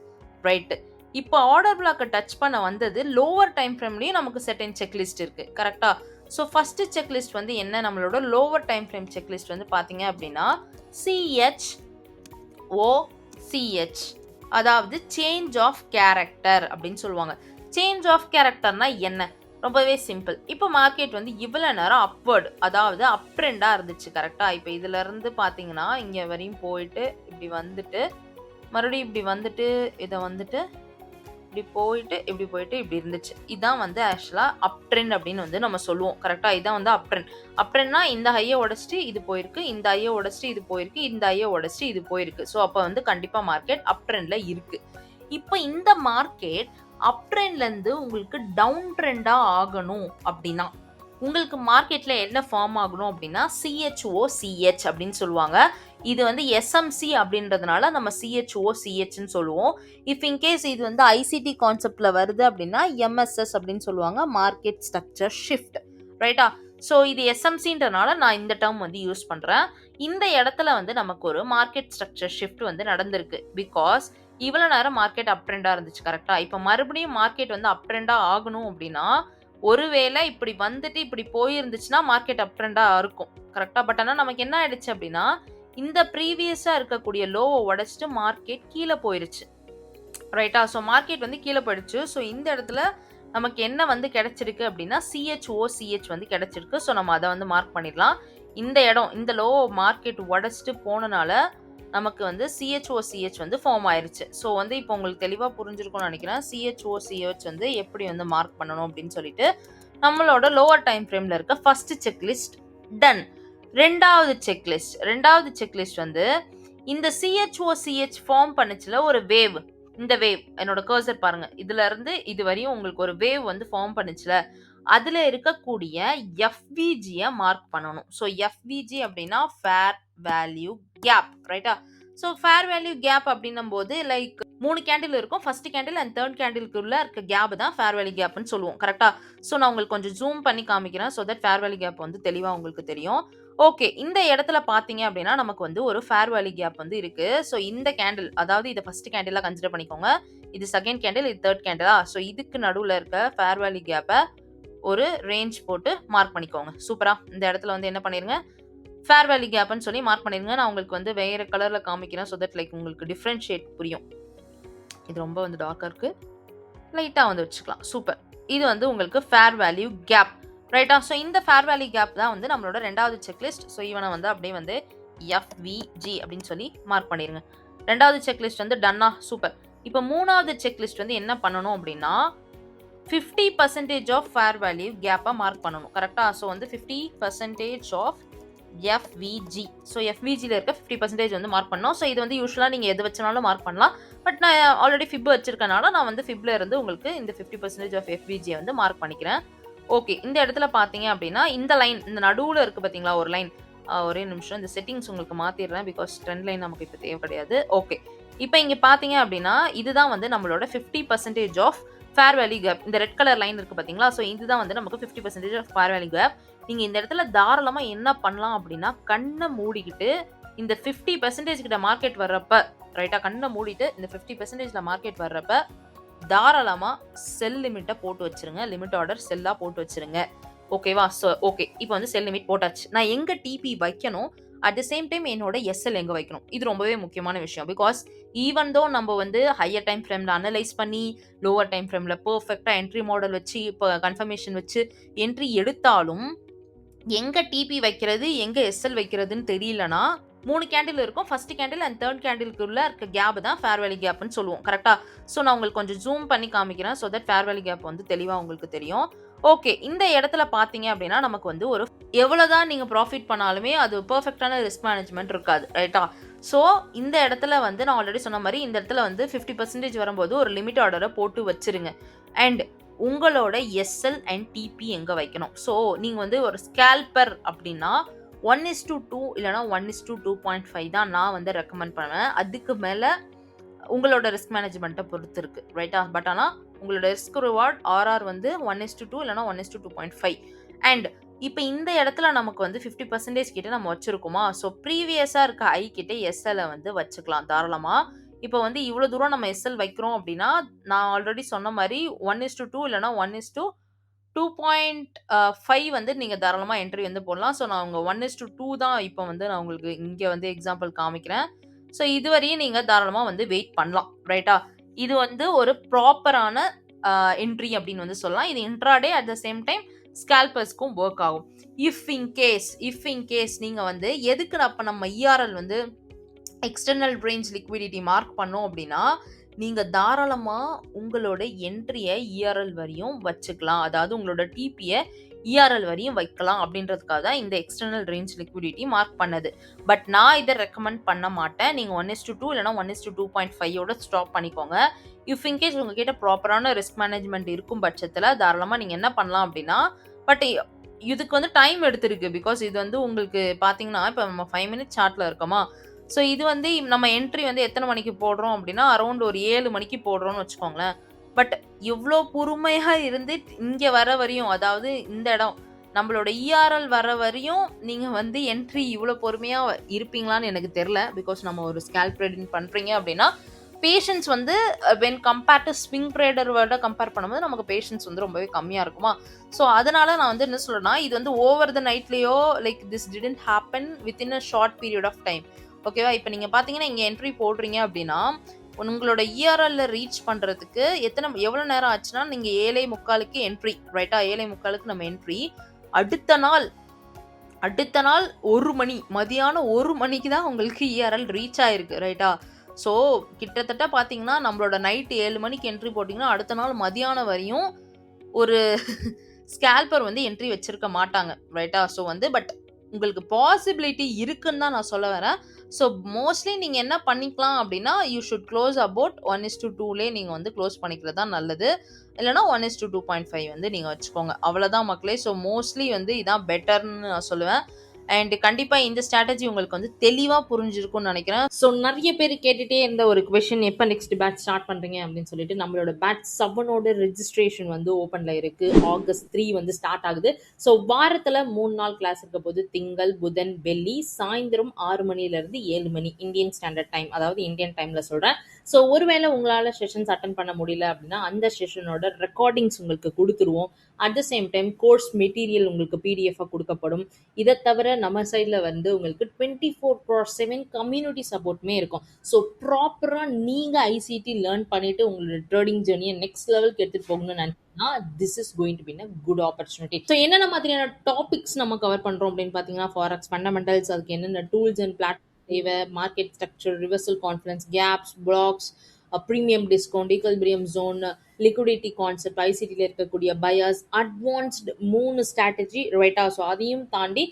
ரைட்டு. இப்போ ஆர்டர் பிளாக்கை டச் பண்ண வந்தது லோவர் டைம் ஃப்ரேம்லேயும் நமக்கு செட்டின் செக்லிஸ்ட் இருக்குது. கரெக்டாக? ஸோ ஃபஸ்ட்டு செக்லிஸ்ட் வந்து என்ன, நம்மளோட லோவர் டைம் ஃப்ரேம் செக்லிஸ்ட் வந்து பார்த்தீங்க அப்படின்னா CHOCH, அதாவது சேஞ்ச் ஆஃப் கேரக்டர் அப்படின்னு சொல்லுவாங்க. சேஞ்ச் ஆஃப் கேரக்டர்னா என்ன? ரொம்பவே சிம்பிள். இப்போ மார்க்கெட் வந்து இவ்வளோ நேரம் அப்வர்டு, அதாவது அப் ட்ரெண்டாக இருந்துச்சு. கரெக்டாக? இப்போ இதிலேருந்து பார்த்தீங்கன்னா இங்கே வரையும் போயிட்டு இப்படி வந்துட்டு மறுபடியும் இப்படி வந்துட்டு இதை வந்துட்டு இப்படி போயிட்டு இப்படி இருந்துச்சு. இதான் வந்து ஆக்சுவலாக அப் ட்ரெண்ட் அப்படின்னு வந்து நம்ம சொல்லுவோம். கரெக்டாக? இதான் வந்து அப் ட்ரெண்ட். அப் ட்ரெண்ட்னா இந்த ஹையை உடச்சிட்டு இது போயிருக்கு, இந்த ஹையை உடச்சிட்டு இது போயிருக்கு, இந்த ஹையை உடச்சிட்டு இது போயிருக்கு. ஸோ அப்போ வந்து கண்டிப்பாக மார்க்கெட் அப் ட்ரெண்டில் இருக்குது. இப்போ இந்த மார்க்கெட் அப் ட்ரெண்ட்லேருந்து உங்களுக்கு டவுன் ட்ரெண்டாக ஆகணும் அப்படின்னா உங்களுக்கு மார்க்கெட்டில் என்ன ஃபார்ம் ஆகணும் அப்படின்னா CHOCH அப்படின்னு சொல்லுவாங்க. இது வந்து SMC அப்படின்றதுனால நம்ம CHOCHன்னு சொல்லுவோம். இஃப் இன்கேஸ் இது வந்து ஐசிடி கான்செப்டில் வருது அப்படின்னா MSS அப்படின்னு சொல்லுவாங்க, மார்க்கெட் ஸ்ட்ரக்சர் ஷிஃப்ட். ரைட்டா? ஸோ இது SMCன்றனால நான் இந்த டேர்ம் வந்து யூஸ் பண்ணுறேன். இந்த இடத்துல வந்து நமக்கு ஒரு மார்க்கெட் ஸ்ட்ரக்சர் ஷிஃப்ட் வந்து நடந்திருக்கு. பிகாஸ் இவ்வளோ நேரம் மார்க்கெட் அப் ட்ரெண்டாக இருந்துச்சு. கரெக்டாக? இப்போ மறுபடியும் மார்க்கெட் வந்து அப் ட்ரெண்டாக ஆகணும் அப்படின்னா ஒருவேளை இப்படி வந்துட்டு இப்படி போயிருந்துச்சுன்னா மார்க்கெட் அப் ட்ரெண்டாக இருக்கும். கரெக்டாக? பட் ஆனால் நமக்கு என்ன ஆயிடுச்சு அப்படின்னா, இந்த ப்ரீவியஸாக இருக்கக்கூடிய லோவை உடச்சிட்டு மார்க்கெட் கீழே போயிருச்சு. ரைட்டா? ஸோ மார்க்கெட் வந்து கீழே போயிடுச்சு. ஸோ இந்த இடத்துல நமக்கு என்ன வந்து கிடைச்சிருக்கு அப்படின்னா CHOCH வந்து கிடைச்சிருக்கு. ஸோ நம்ம அதை வந்து மார்க் பண்ணிடலாம். இந்த இடம், இந்த லோ மார்க்கெட் உடச்சிட்டு போனனால நமக்கு வந்து CHOCH வந்து ஃபார்ம் ஆயிருச்சு. ஸோ வந்து இப்போ உங்களுக்கு தெளிவாக புரிஞ்சிருக்கும்னு நினைக்கிறேன். CHOCH வந்து எப்படி வந்து மார்க் பண்ணணும் அப்படின்னு சொல்லிட்டு நம்மளோட லோவர் டைம் ஃப்ரேமில் இருக்க ஃபர்ஸ்ட் செக்லிஸ்ட் டன். ரெண்டாவது செக்லிஸ்ட் வந்து இந்த CHOCH ஃபார்ம் பண்ணுச்சுல ஒரு வேவ். இந்த வேவ் என்னோட கர்சர் பாருங்க, இதுல இருந்து இது வரையும் உங்களுக்கு ஒரு வேவ் வந்து ஃபார்ம் பண்ணுச்சுல, அதுல இருக்கக்கூடிய FVG-யை மார்க் பண்ணணும். ஸோ FVG அப்படின்னா ஃபேர் வேல்யூ கேப். ரைட்டா? ஸோ ஃபேர் வேல்யூ கேப் அப்படின்னும் போது லைக் 3 கேண்டில் இருக்கும். ஃபர்ஸ்ட் கேண்டில் அண்ட் தேர்ட் கேண்டிலுக்குள்ள இருக்க கேப் தான் ஃபேர் வேல்யூ கேப்னு சொல்லுவோம். கரெக்டா? ஸோ நான் உங்களுக்கு கொஞ்சம் ஜூம் பண்ணி காமிக்கிறேன். So that fair value gap வந்து தெளிவாக உங்களுக்கு தெரியும். ஓகே. இந்த இடத்துல பார்த்தீங்க அப்படின்னா நமக்கு வந்து ஒரு ஃபேர் வேல்யூ கேப் வந்து இருக்கு. ஸோ இந்த கேண்டில், அதாவது இதை ஃபர்ஸ்ட் கேண்டிலாக கன்சிடர் பண்ணிக்கோங்க. இது செகண்ட் கேண்டில், இது தேர்ட் கேண்டிலா? ஸோ இதுக்கு நடுவில் இருக்க ஃபேர் வேல்யூ கேப்பை ஒரு ரேஞ்ச் போட்டு மார்க் பண்ணிக்கோங்க. சூப்பரா? இந்த இடத்துல வந்து என்ன பண்ணிருங்க, ஃபேர் வேல்யூ கேப்னு சொல்லி மார்க் பண்ணிருங்க. நான் உங்களுக்கு வந்து வேற கலர்ல காமிக்கிறேன். ஸோ தட் லைக் உங்களுக்கு டிஃப்ரென்ஷியேட் புரியும். இது ரொம்ப வந்து டார்க்கா இருக்கு, லைட்டா வந்து வச்சுக்கலாம். சூப்பர். இது வந்து உங்களுக்கு ஃபேர் வேல்யூ கேப். ரைட்டா? ஸோ இந்த ஃபேர் வேல்யூ கேப் தான் வந்து நம்மளோட ரெண்டாவது செக்லிஸ்ட். ஸோ இவனை வந்து அப்படியே வந்து FVG அப்படின்னு சொல்லி மார்க் பண்ணிருங்க. ரெண்டாவது செக்லிஸ்ட் வந்து டன்னா? சூப்பர். இப்போ மூணாவது செக்லிஸ்ட் வந்து என்ன பண்ணணும் அப்படின்னா 50% ஆஃப் ஃபேர் வேல்யூ கேப்பை மார்க் பண்ணணும். கரெக்டா? ஸோ வந்து 50% ஆஃப் FVG. ஸோ FVGயில் இருக்க 50% வந்து மார்க் பண்ணணும். ஸோ இது வந்து யூஸ்வலாக நீங்கள் எது வச்சனாலும் மார்க் பண்ணலாம். பட் நான் ஆல்ரெடி ஃபிப் வச்சிருக்கனால நான் வந்து ஃபிப்ல இருந்து உங்களுக்கு இந்த 50% ஆஃப் FVG வந்து மார்க் பண்ணிக்கிறேன். ஓகே. இந்த இடத்துல பார்த்தீங்க அப்படின்னா இந்த லைன், இந்த நடுவில் இருக்குது பார்த்தீங்களா ஒரு லைன். ஒரே நிமிஷம், இந்த செட்டிங்ஸ் உங்களுக்கு மாற்றிடுறேன். பிகாஸ் ட்ரெண்ட் லைன் நமக்கு இப்போ தேவை கிடையாது. ஓகே. இப்போ இங்க பார்த்தீங்க அப்படின்னா, இதுதான் வந்து நம்மளோட 50% ஆஃப் ஃபேர் வேல்யூ கேப். இந்த ரெட் கலர் லைன் இருக்கு பார்த்தீங்களா? ஸோ இதுதான் வந்து நமக்கு 50% ஆஃப் ஃபேர் வேல்யூ கேப். நீங்க இந்த இடத்துல தாராளமா என்ன பண்ணலாம் அப்படின்னா, கண்ண மூடிக்கிட்டு இந்த 50% கிட்ட மார்க்கெட் வர்றப்ப, ரைட்டா? கண்ண மூடிட்டு இந்த 50%ல மார்க்கெட் வர்றப்ப, தாராளமா செல் லிமிட்ட போட்டு வச்சுருங்க. லிமிட் ஆர்டர் செல்லா போட்டு வச்சுருங்க. ஓகேவா? So okay. இப்போ வந்து செல் லிமிட் போட்டாச்சு. நான் எங்க டிபி வைக்கணும்? அட் த சேம் டைம் என்னோட எஸ்எல் எங்க வைக்கணும்? இது ரொம்பவே முக்கியமான விஷயம். பிகாஸ் ஈவன் தோ நம்ம வந்து ஹையர் டைம் ஃப்ரேம்ல அனலைஸ் பண்ணி, லோவர் டைம் ஃப்ரேம்ல பெர்ஃபெக்ட்டா என்ட்ரி மாடல் வச்சு, இப்போ கன்ஃபர்மேஷன் வச்சு என்ட்ரி எடுத்தாலும், எங்க டிபி வைக்கிறது, எங்க எஸ்எல் வைக்கிறதுன்னு தெரியலனா, 3 கேண்டில் இருக்கும். ஃபர்ஸ்ட் கேண்டில் அண்ட் 3 கேண்டிலுக்குள்ள இருக்க கேப் தான் ஃபேர் வேல்யூ கேப்ன்னு சொல்லுவோம். கரெக்ட்டா? ஸோ நான் உங்களுக்கு கொஞ்சம் ஜூம் பண்ணி காமிக்கிறேன். So that fair value gap வந்து தெளிவா உங்களுக்கு தெரியும். ஓகே. இந்த இடத்துல பார்த்தீங்க அப்படின்னா, நமக்கு வந்து ஒரு எவ்வளோதான் நீங்க ப்ராஃபிட் பண்ணாலுமே அது பெர்ஃபெக்ட்டான ரிஸ்க் மேனேஜ்மென்ட் இருக்காது. ரைட்டா? ஸோ இந்த இடத்துல வந்து நான் ஆல்ரெடி சொன்ன மாரி, இந்த இடத்துல வந்து 50% வரும்போது ஒரு லிமிட் ஆர்டர போட்டு வச்சுருங்க. அண்ட் உங்களோட எஸ்எல் அண்ட் டிபி எங்க வைக்கணும்? ஸோ நீங்க வந்து ஒரு ஸ்கேல்பர் அப்படின்னா 1:2 இல்லன்னா 1:2.5 தான் நான் வந்து ரெக்கமெண்ட் பண்ணுவேன். அதுக்கு மேல உங்களோட ரிஸ்க் மேனேஜ்மெண்ட்ட பொறுத்து இருக்கு. ரைட்டா? பட் ஆனா உங்களோட ரிஸ்க் ரிவார்ட் ஆர்ஆர் வந்து 1:2 இல்லன்னா 1:2.5. அண்ட் இப்ப இந்த இடத்துல நமக்கு வந்து 50% கிட்ட நம்ம வச்சிருக்கோமா? ஸோ ப்ரீவியஸா இருக்க ஐ கிட்ட எஸ்எல்ல வந்து வச்சுக்கலாம் தாராளமா. இப்ப வந்து இவ்ளோ தூரம் நம்ம எஸ்எல் வைக்கிறோம் அப்படின்னா, நான் ஆல்ரெடி சொன்ன மாரி 1:2 இல்லன்னா 1:2.5 வந்து நீங்க தாராளமா என்ட்ரி வந்து போடலாம். ஸோ நான் உங்க 1:2 தான் இப்ப வந்து நான் உங்களுக்கு இங்க வந்து எக்ஸாம்பிள் காமிக்கிறேன். ஸோ இதுவரையும் நீங்க தாராளமா வந்து வெயிட் பண்ணலாம். ரைட்டா? இது வந்து ஒரு ப்ராப்பரான என்ட்ரி அப்படின்னு வந்து சொல்லலாம். இது intraday at the same time ஸ்கேல்பர்ஸ்க்கும் வொர்க் ஆகும். இஃப் இன் கேஸ் நீங்க வந்து எதுக்கு அப்ப நம்ம இஆர்எல் வந்து எக்ஸ்டர்னல் ரேஞ்ச் லிக்விடிட்டி மார்க் பண்ணோம் அப்படின்னா, நீங்க தாராளமா உங்களோட என்ட்ரிய இஆர்எல் வரையும் வச்சுக்கலாம். அதாவது உங்களோட டிபிய இஆர்எல் வரையும் வைக்கலாம் அப்படின்றதுக்காக தான் இந்த எக்ஸ்டர்னல் ரேஞ்ச் லிக்விடிட்டி மார்க் பண்ணது. பட் நான் இத ரெக்கமெண்ட் பண்ண மாட்டேன். நீங்க 1:2 இல்லன்னா 1:2.5 ஓட ஸ்டாப் பண்ணிக்கோங்க. இஃப் இன் கேஸ் உங்ககிட்ட ப்ராப்பரான ரிஸ்க் மேனேஜ்மென்ட் இருக்கும் பட்சத்துல தாராளமா நீங்க என்ன பண்ணலாம் அப்படின்னா, பட் இதுக்கு வந்து டைம் எடுத்திருக்கு. பிகாஸ் இது வந்து உங்களுக்கு பார்த்தீங்கன்னா, இப்ப நம்ம 5 மினிட்ஸ் சார்ட்ல இருக்கோமா? ஸோ இது வந்து நம்ம என்ட்ரி வந்து எத்தனை மணிக்கு போடுறோம் அப்படின்னா, அரவுண்ட் ஒரு 7 மணிக்கு போடுறோம்னு வச்சுக்கோங்களேன். பட் இவ்ளோ பொறுமையா இருந்து இங்க வர வரையும், அதாவது இந்த இடம் நம்மளோட இஆர்எல் வர வரையும் நீங்க வந்து என்ட்ரி இவ்ளோ பொறுமையா இருப்பீங்களான்னு எனக்கு தெரியல. பிகாஸ் நம்ம ஒரு ஸ்கேல்ப் ட்ரேடிங் பண்றீங்க அப்படின்னா, பேஷன்ஸ் வந்து வென் கம்பேர் டூ ஸ்விங் ட்ரேடரோட கம்பேர் பண்ணும்போது நமக்கு பேஷன்ஸ் வந்து ரொம்பவே கம்மியா இருக்குமா. ஸோ அதனால நான் வந்து என்ன சொல்றேன்னா, இது வந்து ஓவர் த நைட்லயோ like this didn't happen within a short period of time. ஓகேவா? இப்ப நீங்க பார்த்தீங்கன்னா, இங்க என்ட்ரி போடுறீங்க அப்படின்னா, உங்களோட இஆர்எல்ல ரீச் பண்றதுக்கு எவ்வளோ நேரம் ஆச்சுன்னா, நீங்க 7:45க்கு என்ட்ரி. ரைட்டா? 7:45க்கு நம்ம என்ட்ரி. அடுத்த நாள் 1 மணி, மதியானம் 1 மணிக்கு தான் உங்களுக்கு இஆர்எல் ரீச் ஆயிருக்கு. ரைட்டா? ஸோ கிட்டத்தட்ட பார்த்தீங்கன்னா, நம்மளோட நைட் 7 மணிக்கு என்ட்ரி போட்டீங்கன்னா, அடுத்த நாள் மதியானம் வரையும் ஒரு ஸ்கேல்பர் வந்து என்ட்ரி வச்சிருக்க மாட்டாங்க. ரைட்டா? ஸோ வந்து பட் உங்களுக்கு பாசிபிலிட்டி இருக்குன்னு தான் நான் சொல்ல வரேன். ஸோ மோஸ்ட்லி நீங்க என்ன பண்ணிக்கலாம் அப்படின்னா, யூ ஷுட் க்ளோஸ் அபௌட் 1:2லே நீங்க வந்து க்ளோஸ் பண்ணிக்கிறது தான் நல்லது. இல்லன்னா 1:2.5 வந்து நீங்க வச்சுக்கோங்க. அவ்வளோதான் மக்களே. ஸோ மோஸ்ட்லி வந்து இதான் பெட்டர்ன்னு நான் சொல்லுவேன். அண்ட் கண்டிப்பா இந்த ஸ்ட்ராட்டஜி உங்களுக்கு வந்து தெளிவா புரிஞ்சிருக்கும்னு நினைக்கிறேன். ஸோ நிறைய பேர் கேட்டுட்டே இருந்த ஒரு கொஸ்டின், எப்போ நெக்ஸ்ட் பேட்ச் ஸ்டார்ட் பண்றீங்க அப்படின்னு சொல்லிட்டு, நம்மளோட பேட்ச் 7ஓட ரெஜிஸ்ட்ரேஷன் வந்து ஓப்பன்ல இருக்கு. ஆகஸ்ட் 3 வந்து ஸ்டார்ட் ஆகுது. ஸோ வாரத்துல 3 நாள் கிளாஸ் இருக்க போது, திங்கள், புதன், வெள்ளி சாயந்தரம் 6 மணிலேருந்து 7 மணி இந்தியன் ஸ்டாண்டர்ட் டைம், அதாவது இந்தியன் டைம்ல சொல்றேன். ஸோ ஒருவேளை உங்களால செஷன்ஸ் அட்டன் பண்ண முடியல அப்படின்னா, அந்த செஷனோட ரெக்கார்டிங்ஸ் உங்களுக்கு கொடுத்துருவோம். At the same time course material உங்களுக்கு பிடிஎஃப் கொடுக்கப்படும். இதை தவிர நம்ம சைடில் வந்து உங்களுக்கு 24/7 கம்யூனிட்டி சப்போர்ட்டுமே இருக்கும். ஸோ ப்ராப்பராக நீங்கள் ஐசிடி லேர்ன் பண்ணிட்டு உங்களோட ட்ரேடிங் ஜேர்னியை நெக்ஸ்ட் லெவலுக்கு எடுத்துகிட்டு போகணும்னு நினைச்சீங்கன்னா, this is going to be a good opportunity. So என்னென்ன மாதிரியான டாபிக்ஸ் நம்ம கவர் பண்ணுறோம் அப்படின்னு பார்த்தீங்கன்னா, ஃபாரெக்ஸ் ஃபண்டமெண்டல்ஸ், அதுக்கு என்னென்ன டூல்ஸ் அண்ட் பிளாட்ஃபார்ம் தேவை, market structure, reversal confidence, gaps, blocks, premium discount, equilibrium zone, liquidity concept, ஐசிடியில் இருக்கக்கூடிய பயாஸ், அட்வான்ஸ்டு 3 ஸ்ட்ராட்டஜி. ரைட்டா? ஸோ அதையும் தாண்டி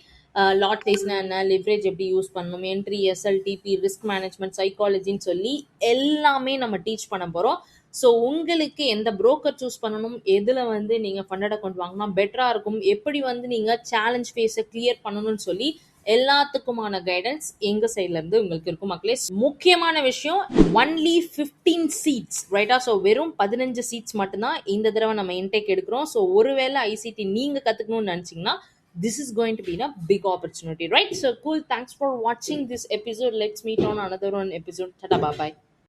லாட் சைஸ்னா என்ன, லிவரேஜ் எப்படி யூஸ் பண்ணணும், entry, SL, TP, risk management, சைக்காலஜின்னு சொல்லி எல்லாமே நம்ம டீச் பண்ண போகிறோம். ஸோ உங்களுக்கு எந்த புரோக்கர் சூஸ் பண்ணணும், எதில் வந்து நீங்கள் ஃபண்டட் அக்கௌண்ட் வாங்கினா பெட்டராக இருக்கும், எப்படி வந்து நீங்கள் சேலஞ்ச் ஃபேஸை கிளியர் பண்ணணும்னு சொல்லி எல்லாத்துக்குமான கைடன்ஸ் எங்க சைட்ல இருந்து உங்களுக்கு இருக்கும் மக்களே. முக்கியமான விஷயம், ஒன்லி 15 சீட்ஸ் ரைட்டா. ஸோ வெறும் 15 சீட்ஸ் மட்டும்தான் இந்த தடவை நம்ம இன்டேக் எடுக்கிறோம். ஸோ ஒருவேளை ஐசிடி நீங்க கத்துக்கணும்னு நினைச்சீங்கன்னா this is going to be a big opportunity, right? So cool, thanks for watching this episode. Let's meet on another one episode. Tata, bye bye.